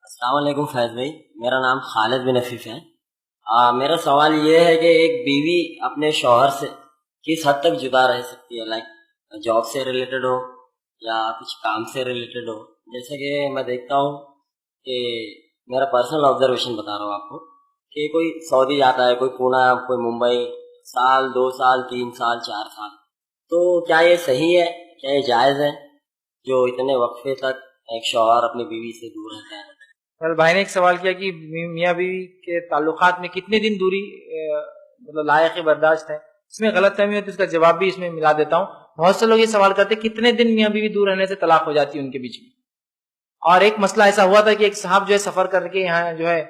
السلام علیکم فیض بھائی، میرا نام خالد بن عفیف ہے۔ میرا سوال یہ ہے کہ ایک بیوی اپنے شوہر سے کس حد تک جدا رہ سکتی ہے، لائک جاب سے ریلیٹڈ ہو یا کچھ کام سے ریلیٹڈ ہو۔ جیسے کہ میں دیکھتا ہوں کہ میرا پرسنل آبزرویشن بتا رہا ہوں آپ کو کہ کوئی سعودی جاتا ہے، کوئی پونا، کوئی ممبئی، سال 2 سال 3 سال 4 سال، تو کیا یہ صحیح ہے، کیا یہ جائز ہے جو اتنے وقفے تک ایک شوہر اپنی بیوی سے دور رہتا ہے؟ بھائی نے ایک سوال کیا کہ میاں بیوی کے تعلقات میں کتنے دن دوری مطلب لائق برداشت ہے۔ اس میں غلط فہمی ہے تو اس کا جواب بھی اس میں ملا دیتا ہوں۔ بہت سے لوگ یہ سوال کرتے ہیں کتنے دن میاں بیوی دور رہنے سے طلاق ہو جاتی ہے ان کے بیچ میں۔ اور ایک مسئلہ ایسا ہوا تھا کہ ایک صاحب جو ہے سفر کر کے یہاں جو ہے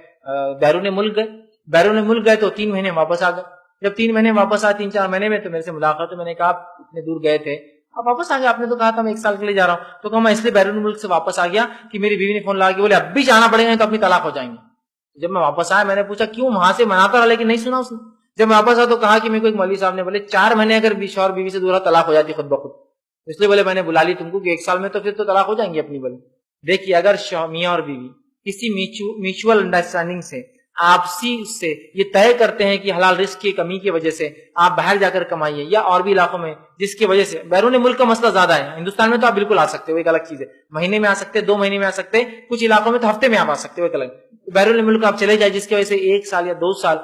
بیرون ملک گئے تو 3 مہینے واپس آ گئے۔ جب 3 مہینے واپس آئے 3-4 مہینے میں تو میرے سے ملاقات، تو میں نے کہا آپ اتنے دور گئے تھے، آپ واپس آ گئے، آپ نے تو کہا تھا میں 1 سال کے لیے جا رہا ہوں۔ تو کہا میں اس لیے بیرون ملک سے واپس آ گیا کہ میری بیوی نے فون لگا کے بولے اب بھی جانا پڑے گا تو اپنی طلاق ہو جائیں گے۔ جب میں واپس آیا میں نے پوچھا کیوں، وہاں سے مناتا رہا لیکن نہیں سنا اس نے۔ جب میں واپس آیا تو کہا کہ میرے کو ایک مولوی صاحب نے بولے 4 مہینے اگر شوہر بیوی سے دور طلاق ہو جاتی خود بخود، اس لیے بولے میں نے بلا لی تم کو کہ 1 سال میں تو پھر تو طلاق ہو جائیں گی اپنی۔ بولے دیکھیے اگر میاں اور بیوی کسی میوچول انڈرسٹینڈنگ سے آپسی سے یہ طے کرتے ہیں کہ حلال رزق کی کمی کی وجہ سے آپ باہر جا کر کمائیے، یا اور بھی علاقوں میں جس کی وجہ سے بیرون ملک کا مسئلہ زیادہ ہے، ہندوستان میں تو آپ بالکل آ سکتے ہو، ایک الگ چیز ہے، مہینے میں آ سکتے، 2 مہینے میں آ سکتے، کچھ علاقوں میں تو ہفتے میں آپ آ سکتے ہو، ایک الگ۔ بیرون ملک آپ چلے جائیں جس کی وجہ سے 1 سال یا 2 سال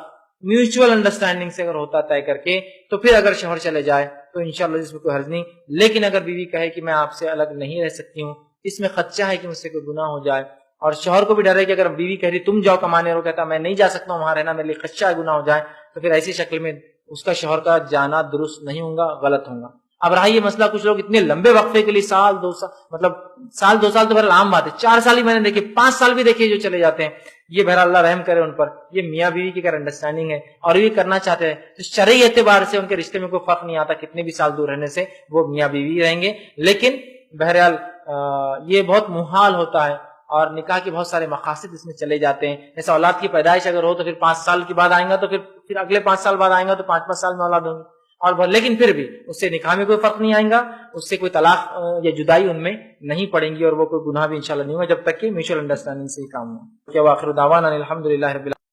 میوچول انڈرسٹینڈنگ سے اگر ہوتا طے کر کے، تو پھر اگر شوہر چلے جائے تو انشاءاللہ اس میں کوئی حرج نہیں۔ لیکن اگر بیوی کہے کہ میں آپ سے الگ نہیں رہ سکتی ہوں، اس میں خدشہ ہے کہ مجھ سے کوئی گناہ ہو جائے، اور شوہر کو بھی ڈر ہے کہ اگر بیوی کہہ رہی تم جاؤ کمانے، اور کہتا میں نہیں جا سکتا ہوں وہاں رہنا، میرے لیے خدشہ ہے گناہ ہو جائے، تو پھر ایسی شکل میں اس کا شوہر کا جانا درست نہیں ہوگا، غلط ہوگا۔ اب رہا یہ مسئلہ کچھ لوگ اتنے لمبے وقفے کے لیے سال 2 سال، مطلب سال 2 سال تو بہرحال عام بات ہے، 4 سال ہی میں نے دیکھے، 5 سال بھی دیکھے جو چلے جاتے ہیں، یہ بہرحال اللہ رحم کرے ان پر۔ یہ میاں بیوی کی اگر انڈرسٹینڈنگ ہے اور یہ کرنا چاہتے ہیں تو شرعی اعتبار سے ان کے رشتے میں کوئی فرق نہیں آتا، کتنے بھی سال دور رہنے سے وہ میاں بیوی رہیں گے۔ لیکن بہرحال یہ بہت محال ہوتا ہے، اور نکاح کے بہت سارے مقاصد اس میں چلے جاتے ہیں۔ جیسے اولاد کی پیدائش اگر ہو تو پھر 5 سال کے بعد آئیں گا، تو پھر اگلے 5 سال بعد آئیں گا تو 5 سال میں اولاد ہوں گی، اور لیکن پھر بھی اس سے نکاح میں کوئی فرق نہیں آئے گا، اس سے کوئی طلاق یا جدائی ان میں نہیں پڑیں گی، اور وہ کوئی گناہ بھی انشاءاللہ نہیں ہوگا جب تک کہ میوچل انڈرسٹینڈنگ سے ہی کام ہو۔ کیا واخر دعوانا الحمدللہ رب العالمین۔